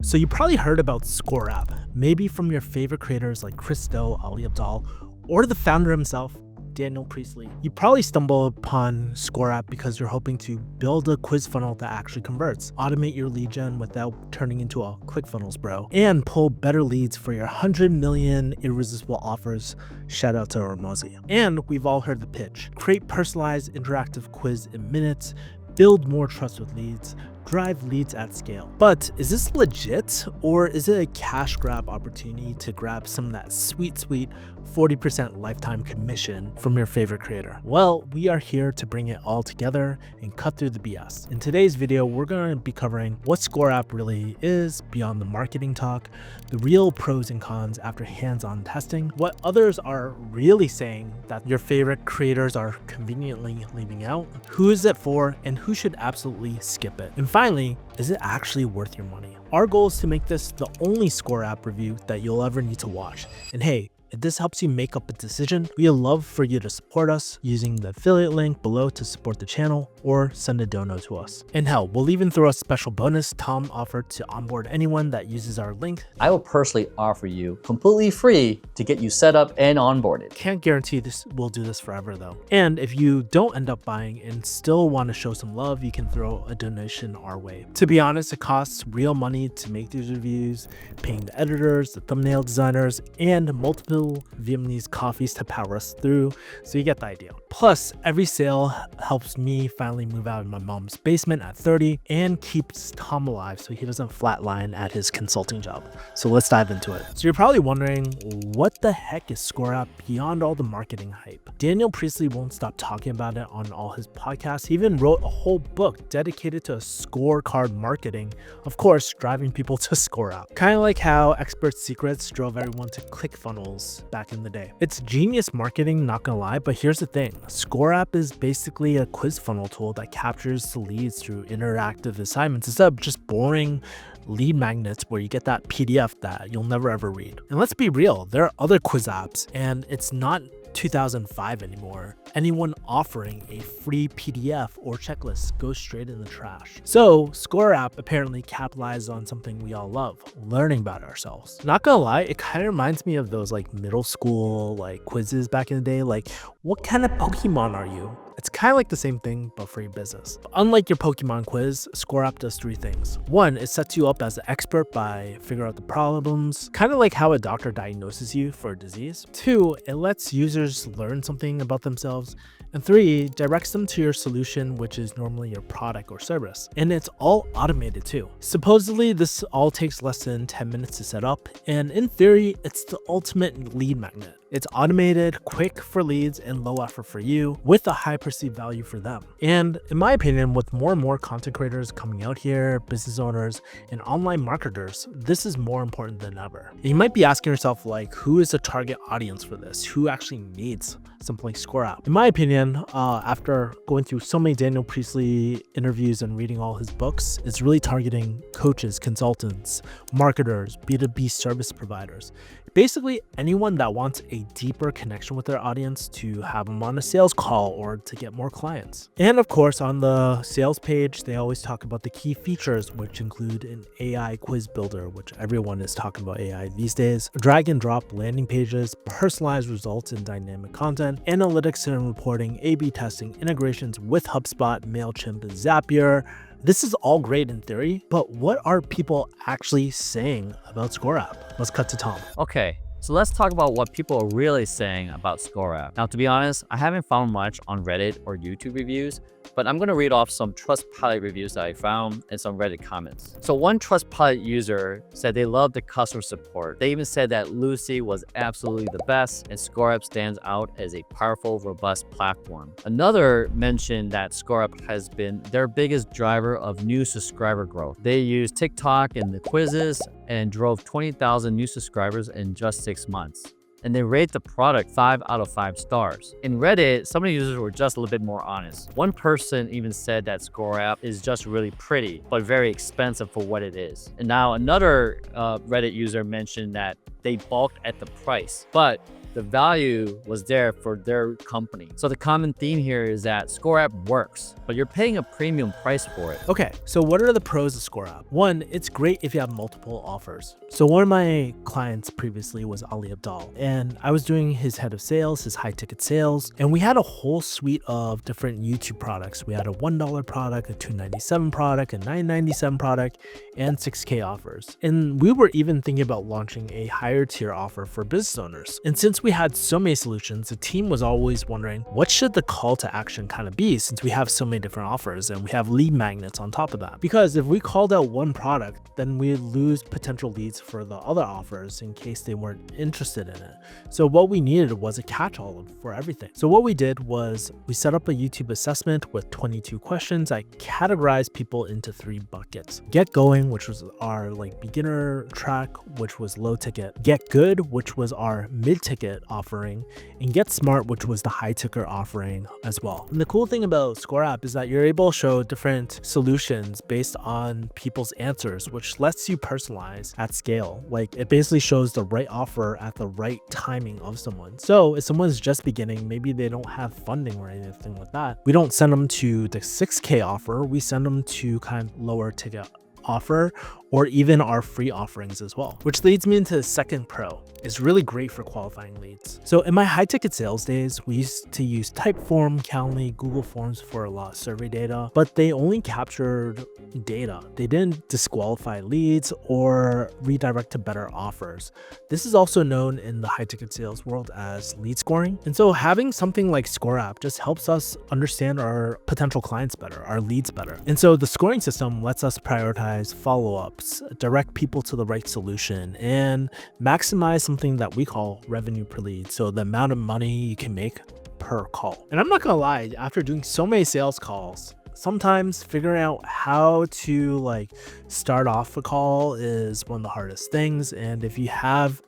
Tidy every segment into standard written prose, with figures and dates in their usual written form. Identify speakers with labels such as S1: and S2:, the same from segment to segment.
S1: So you probably heard about ScoreApp, maybe from your favorite creators like Chris Do, Ali Abdaal, or the founder himself, Daniel Priestley. You probably stumble upon ScoreApp because you're hoping to build a quiz funnel that actually converts, automate your lead gen without turning into a ClickFunnels bro, and pull better leads for your 100 million irresistible offers. Shout out to Hormozy. And we've all heard the pitch. Create personalized interactive quiz in minutes, build more trust with leads, drive leads at scale. But is this legit, or is it a cash grab opportunity to grab some of that sweet 40% lifetime commission from your favorite creator? Well, we are here to bring it all together and cut through the BS. In today's video, we're going to be covering what ScoreApp really is beyond the marketing talk, the real pros and cons after hands-on testing, what others are really saying that your favorite creators are conveniently leaving out, who is it for, and who should absolutely skip it. And finally, is it actually worth your money? Our goal is to make this the only ScoreApp review that you'll ever need to watch. And hey, if this helps you make up a decision, we'd love for you to support us using the affiliate link below to support the channel or send a dono to us. And hell, we'll even throw a special bonus Tom offered to onboard anyone that uses our link.
S2: I will personally offer you completely free to get you set up and onboarded.
S1: Can't guarantee this we'll do this forever though. And if you don't end up buying and still want to show some love, you can throw a donation our way. To be honest, it costs real money to make these reviews, paying the editors, the thumbnail designers, and multiple Vietnamese coffees to power us through, so you get the idea. Plus, every sale helps me finally move out of my mom's basement at 30 and keeps Tom alive so he doesn't flatline at his consulting job. So let's dive into it. So you're probably wondering, what the heck is ScoreApp beyond all the marketing hype? Daniel Priestley won't stop talking about it on all his podcasts. He even wrote a whole book dedicated to scorecard marketing, of course, driving people to ScoreApp. Kind of like how Expert Secrets drove everyone to ClickFunnels back in the day. It's genius marketing, not gonna lie, but here's the thing. ScoreApp is basically a quiz funnel tool that captures the leads through interactive assignments instead of just boring lead magnets where you get that PDF that you'll never ever read. And let's be real, there are other quiz apps and it's not 2005 anymore. Anyone offering a free PDF or checklist goes straight in the trash. So ScoreApp apparently capitalized on something we all love, learning about ourselves. Not gonna lie, it kind of reminds me of those like middle school like quizzes back in the day, like what kind of Pokemon are you? It's kind of like the same thing, but for your business. But unlike your Pokemon quiz, ScoreApp does three things. One, it sets you up as an expert by figuring out the problems, kind of like how a doctor diagnoses you for a disease. Two, it lets users learn something about themselves. And three, directs them to your solution, which is normally your product or service. And it's all automated too. Supposedly, this all takes less than 10 minutes to set up. And in theory, it's the ultimate lead magnet. It's automated, quick for leads, and low effort for you, with a high perceived value for them. And in my opinion, with more and more content creators coming out here, business owners, and online marketers, this is more important than ever. And you might be asking yourself, like, who is the target audience for this? Who actually needs something like ScoreApp? In my opinion, after going through so many Daniel Priestley interviews and reading all his books, it's really targeting coaches, consultants, marketers, B2B service providers. Basically, anyone that wants a deeper connection with their audience to have them on a sales call or to get more clients. And of course, on the sales page, they always talk about the key features, which include an AI quiz builder, which everyone is talking about AI these days, drag and drop landing pages, personalized results and dynamic content, analytics and reporting, A/B testing, integrations with HubSpot, MailChimp, and Zapier. This is all great in theory, but what are people actually saying about ScoreApp? Let's cut to Tom.
S2: Okay, so let's talk about what people are really saying about ScoreApp. Now, to be honest, I haven't found much on Reddit or YouTube reviews, but I'm going to read off some Trustpilot reviews that I found and some Reddit comments. So one Trustpilot user said they loved the customer support. They even said that Lucy was absolutely the best and ScoreApp stands out as a powerful, robust platform. Another mentioned that ScoreApp has been their biggest driver of new subscriber growth. They used TikTok and the quizzes and drove 20,000 new subscribers in just 6 months. And they rate the product 5 out of 5 stars. In Reddit, some of the users were just a little bit more honest. One person even said that ScoreApp is just really pretty, but very expensive for what it is. And now another Reddit user mentioned that they balked at the price, but The value was there for their company. So the common theme here is that ScoreApp works, but you're paying a premium price for it.
S1: Okay, so what are the pros of ScoreApp? One, it's great if you have multiple offers. So one of my clients previously was Ali Abdal, and I was doing his head of sales, his high ticket sales, and we had a whole suite of different YouTube products. We had a $1 product, a $2.97 product, a $9.97 product, and 6K offers. And we were even thinking about launching a higher tier offer for business owners. And since we had so many solutions, the team was always wondering, what should the call to action kind of be, since we have so many different offers and we have lead magnets on top of that? Because if we called out one product, then we lose potential leads for the other offers in case they weren't interested in it. So what we needed was a catch-all for everything. So what we did was we set up a YouTube assessment with 22 questions. I categorized people into 3 buckets: Get Going, which was our beginner track, which was low ticket; Get Good, which was our mid ticket offering; and Get Smart, which was the high ticket offering as well. And the cool thing about ScoreApp is that you're able to show different solutions based on people's answers, which lets you personalize at scale. It basically shows the right offer at the right timing of someone. So if someone's just beginning, maybe they don't have funding or anything like that, we don't send them to the 6K offer, we send them to kind of lower ticket offer, or even our free offerings as well. Which leads me into the second pro. It's really great for qualifying leads. So in my high ticket sales days, we used to use Typeform, Calendly, Google Forms for a lot of survey data, but they only captured data. They didn't disqualify leads or redirect to better offers. This is also known in the high ticket sales world as lead scoring. And so having something like ScoreApp just helps us understand our potential clients better, our leads better. And so the scoring system lets us prioritize follow-ups, direct people to the right solution, and maximize something that we call revenue per lead. So the amount of money you can make per call. And I'm not gonna lie, after doing so many sales calls, sometimes figuring out how to start off a call is one of the hardest things. And if you have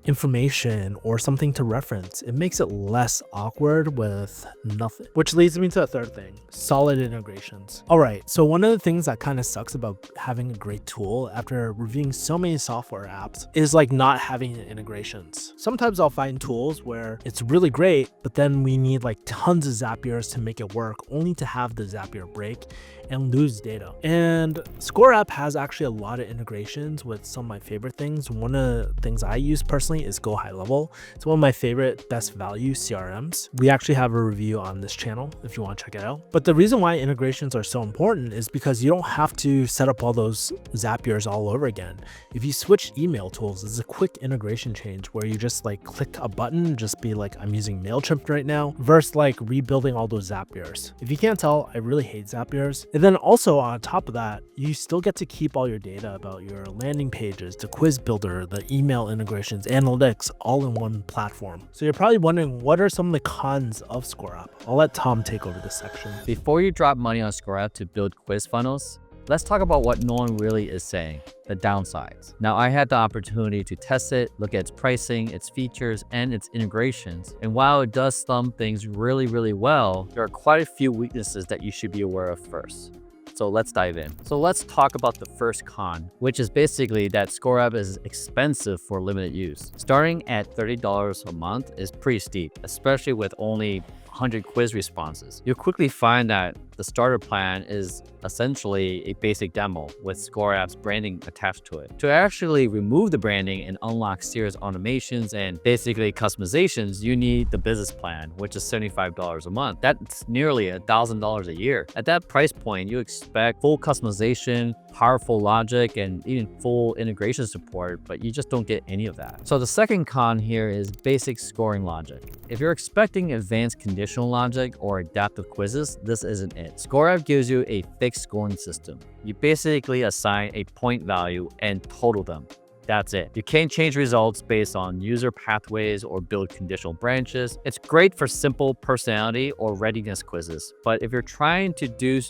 S1: information or something to reference, it makes it less awkward with nothing. Which leads me to the third thing: solid integrations. All right, so one of the things that kind of sucks about having a great tool after reviewing so many software apps is not having integrations. Sometimes I'll find tools where it's really great, but then we need tons of Zapiers to make it work, only to have the Zapier break and lose data. And ScoreApp has actually a lot of integrations with some of my favorite things. One of the things I use personally is Go High Level. It's one of my favorite best value CRMs. We actually have a review on this channel if you want to check it out. But the reason why integrations are so important is because you don't have to set up all those Zapiers all over again. If you switch email tools, it's a quick integration change where you just click a button, just be I'm using MailChimp right now, versus rebuilding all those Zapiers. If you can't tell, I really hate Zapiers. And then also on top of that, you still get to keep all your data about your landing pages, the quiz builder, the email integrations, analytics, all in one platform. So you're probably wondering, what are some of the cons of ScoreApp? I'll let Tom take over this section.
S2: Before you drop money on ScoreApp to build quiz funnels, let's talk about what no one really is saying, the downsides. Now, I had the opportunity to test it, look at its pricing, its features, and its integrations. And while it does some things really, really well, there are quite a few weaknesses that you should be aware of first. So let's dive in. So let's talk about the first con, which is basically that ScoreApp is expensive for limited use. Starting at $30 a month is pretty steep, especially with only 100 quiz responses. You'll quickly find that the starter plan is essentially a basic demo with ScoreApp's branding attached to it. To actually remove the branding and unlock serious automations and basically customizations, you need the business plan, which is $75 a month. That's nearly $1,000 a year. At that price point, you expect full customization, powerful logic, and even full integration support, but you just don't get any of that. So the second con here is basic scoring logic. If you're expecting advanced conditional logic or adaptive quizzes, this isn't it. ScoreApp gives you a fixed scoring system. You basically assign a point value and total them. That's it. You can't change results based on user pathways or build conditional branches. It's great for simple personality or readiness quizzes. But if you're trying to do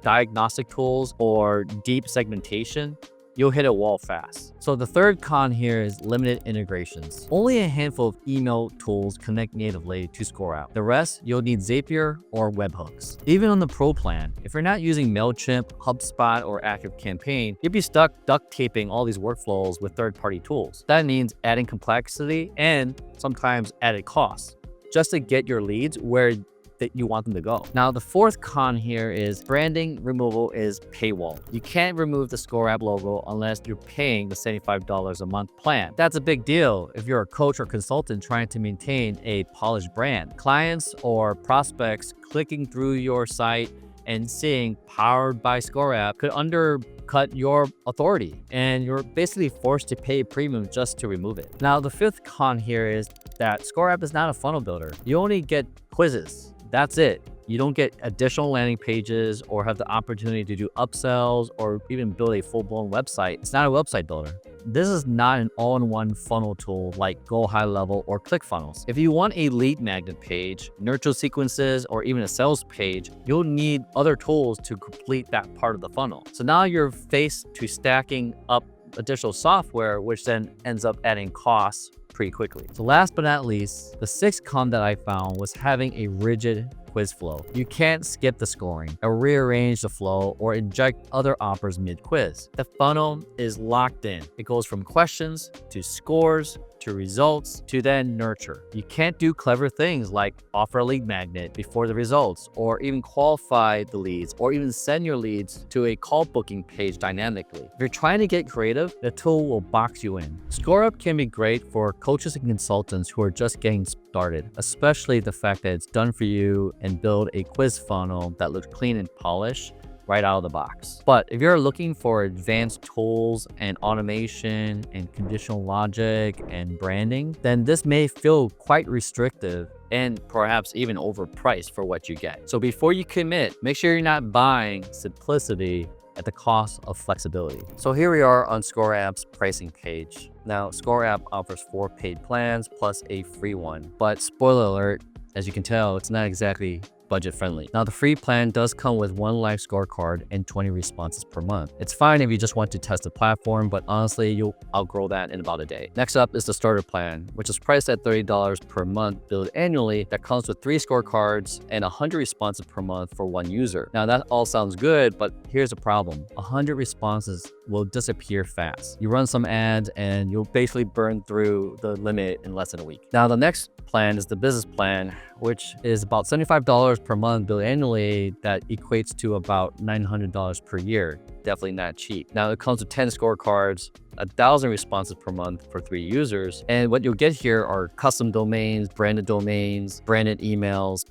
S2: diagnostic tools or deep segmentation, you'll hit a wall fast. So the third con here is limited integrations. Only a handful of email tools connect natively to ScoreApp. The rest, you'll need Zapier or webhooks. Even on the Pro plan, if you're not using MailChimp, HubSpot, or ActiveCampaign, you'd be stuck duct taping all these workflows with third-party tools. That means adding complexity and sometimes added costs just to get your leads where that you want them to go. Now, the fourth con here is branding removal is paywall. You can't remove the ScoreApp logo unless you're paying the $75 a month plan. That's a big deal if you're a coach or consultant trying to maintain a polished brand. Clients or prospects clicking through your site and seeing powered by ScoreApp could undercut your authority, and you're basically forced to pay a premium just to remove it. Now, the fifth con here is that ScoreApp is not a funnel builder. You only get quizzes. That's it. You don't get additional landing pages or have the opportunity to do upsells or even build a full-blown website. It's not a website builder. This is not an all-in-one funnel tool like Go High Level or ClickFunnels. If you want a lead magnet page, nurture sequences, or even a sales page, you'll need other tools to complete that part of the funnel. So now you're faced to stacking up additional software, which then ends up adding costs pretty quickly. So last but not least, the sixth con that I found was having a rigid quiz flow. You can't skip the scoring or rearrange the flow or inject other offers mid-quiz. The funnel is locked in. It goes from questions to scores to results to then nurture. You can't do clever things like offer a lead magnet before the results or even qualify the leads or even send your leads to a call booking page dynamically. If you're trying to get creative, the tool will box you in. ScoreUp can be great for coaches and consultants who are just getting started, especially the fact that it's done for you and build a quiz funnel that looks clean and polished right out of the box. But if you're looking for advanced tools and automation and conditional logic and branding, then this may feel quite restrictive and perhaps even overpriced for what you get. So before you commit, make sure you're not buying simplicity at the cost of flexibility. So here we are on ScoreApp's pricing page. Now, ScoreApp offers 4 paid plans plus a free one, but spoiler alert, as you can tell, it's not exactly budget friendly. Now, the free plan does come with 1 live scorecard and 20 responses per month. It's fine if you just want to test the platform, but honestly, you'll outgrow that in about a day. Next up is the starter plan, which is priced at $30 per month, billed annually. That comes with 3 scorecards and 100 responses per month for 1 user. Now, that all sounds good, but here's the problem. 100 responses will disappear fast. You run some ads and you'll basically burn through the limit in less than a week. Now, the next plan is the business plan, which is about $75 per month billed annually. That equates to about $900 per year. Definitely not cheap. Now, it comes with 10 scorecards, 1,000 responses per month for 3 users. And what you'll get here are custom domains, branded emails,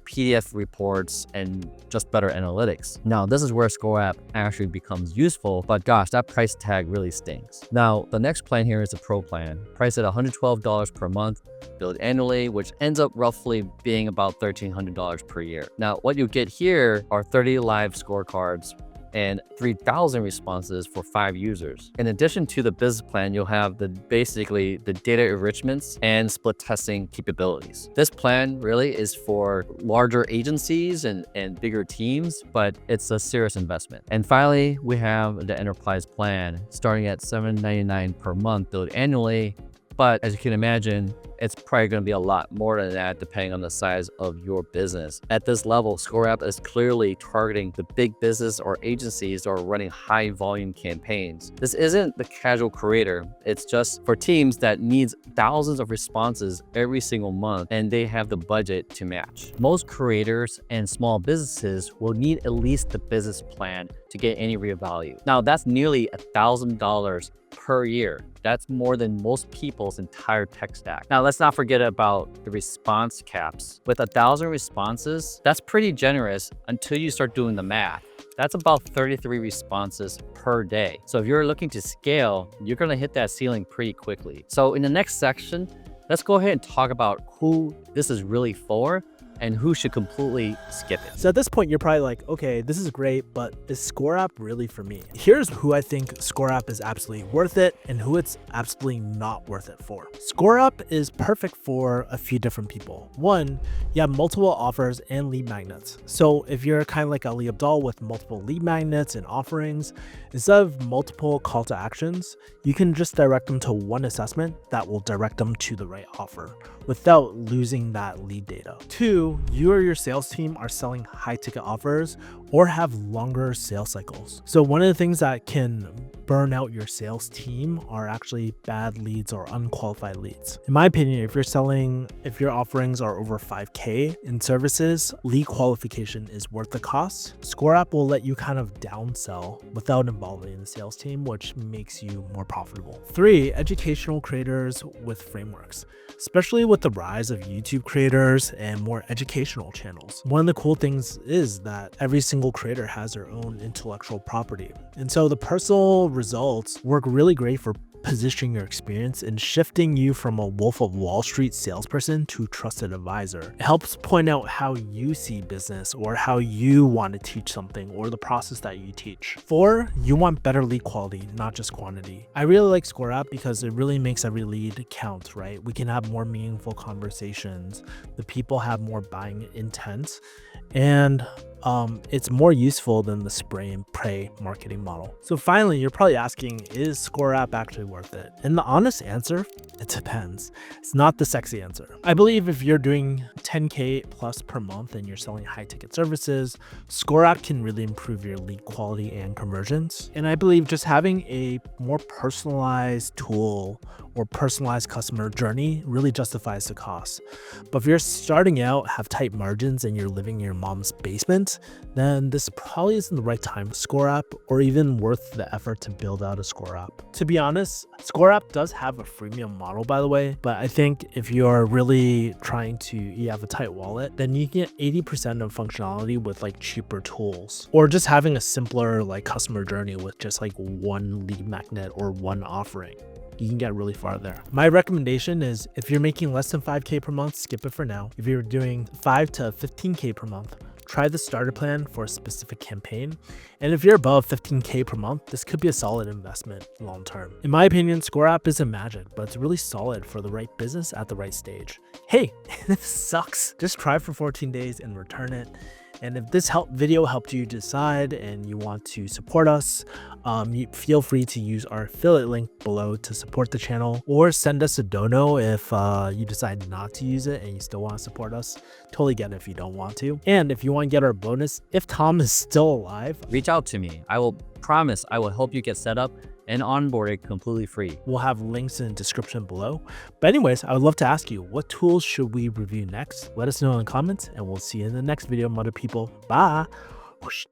S2: PDF reports, and just better analytics. Now, this is where ScoreApp actually becomes useful, but gosh, that price tag really stinks. Now, the next plan here is the Pro plan, priced at $112 per month, billed annually, which ends up roughly being about $1,300 per year. Now, what you get here are 30 live scorecards and 3,000 responses for 5 users. In addition to the business plan, you'll have basically the data enrichments and split testing capabilities. This plan really is for larger agencies and bigger teams, but it's a serious investment. And finally, we have the enterprise plan, starting at $7.99 per month, billed annually. But as you can imagine, it's probably going to be a lot more than that depending on the size of your business. At this level, ScoreApp is clearly targeting the big business or agencies that are running high volume campaigns. This isn't the casual creator. It's just for teams that needs thousands of responses every single month and they have the budget to match. Most creators and small businesses will need at least the business plan to get any real value. Now, that's nearly $1,000 per year. That's more than most people's entire tech stack. Now, let's not forget about the response caps. With 1,000 responses, that's pretty generous until you start doing the math. That's about 33 responses per day. So if you're looking to scale, you're gonna hit that ceiling pretty quickly. So in the next section, let's go ahead and talk about who this is really for, and who should completely skip it.
S1: So at this point, you're probably like, okay, this is great, but is ScoreApp really for me? Here's who I think ScoreApp is absolutely worth it and who it's absolutely not worth it for. ScoreApp is perfect for a few different people. One, you have multiple offers and lead magnets. So if you're kind of like Ali Abdal with multiple lead magnets and offerings, instead of multiple call to actions, you can just direct them to one assessment that will direct them to the right offer without losing that lead data. Two, you or your sales team are selling high ticket offers or have longer sales cycles. So one of the things that can burn out your sales team are actually bad leads or unqualified leads. In my opinion, if your offerings are over 5K in services, lead qualification is worth the cost. ScoreApp will let you kind of downsell without involving the sales team, which makes you more profitable. Three, educational creators with frameworks, especially with the rise of YouTube creators and more educational channels. One of the cool things is that every single creator has their own intellectual property. And so the personal results work really great for positioning your experience and shifting you from a Wolf of Wall Street salesperson to trusted advisor. It helps point out how you see business or how you want to teach something or the process that you teach. Four, you want better lead quality, not just quantity. I really like ScoreApp because it really makes every lead count, right? We can have more meaningful conversations. The people have more buying intent, and it's more useful than the spray and pray marketing model. So finally, you're probably asking, is ScoreApp actually worth it? And the honest answer, it depends. It's not the sexy answer. I believe if you're doing 10K plus per month and you're selling high ticket services, ScoreApp can really improve your lead quality and conversions. And I believe just having a more personalized tool or personalized customer journey really justifies the cost. But if you're starting out, have tight margins, and you're living in your mom's basement, then this probably isn't the right time for ScoreApp or even worth the effort to build out a ScoreApp. To be honest, ScoreApp does have a freemium model, by the way, but I think if you're really you have a tight wallet, then you can get 80% of functionality with like cheaper tools, or just having a simpler like customer journey with just like one lead magnet or one offering. You can get really far there. My recommendation is if you're making less than 5K per month, skip it for now. If you're doing 5 to 15K per month, try the starter plan for a specific campaign. And if you're above 15K per month, this could be a solid investment long term. In my opinion, ScoreApp isn't magic, but it's really solid for the right business at the right stage. Hey, this sucks. Just try for 14 days and return it. And if this video helped you decide and you want to support us, you feel free to use our affiliate link below to support the channel, or send us a dono if you decide not to use it and you still want to support us. Totally get it if you don't want to. And if you want to get our bonus, if Tom is still alive,
S2: Reach out to me. I will promise I will help you get set up and onboarded completely free.
S1: we'll have links in the description below. But anyways, I would love to ask you, what tools should we review next? Let us know in the comments, and we'll see you in the next video, mother people. Bye. Whoosh.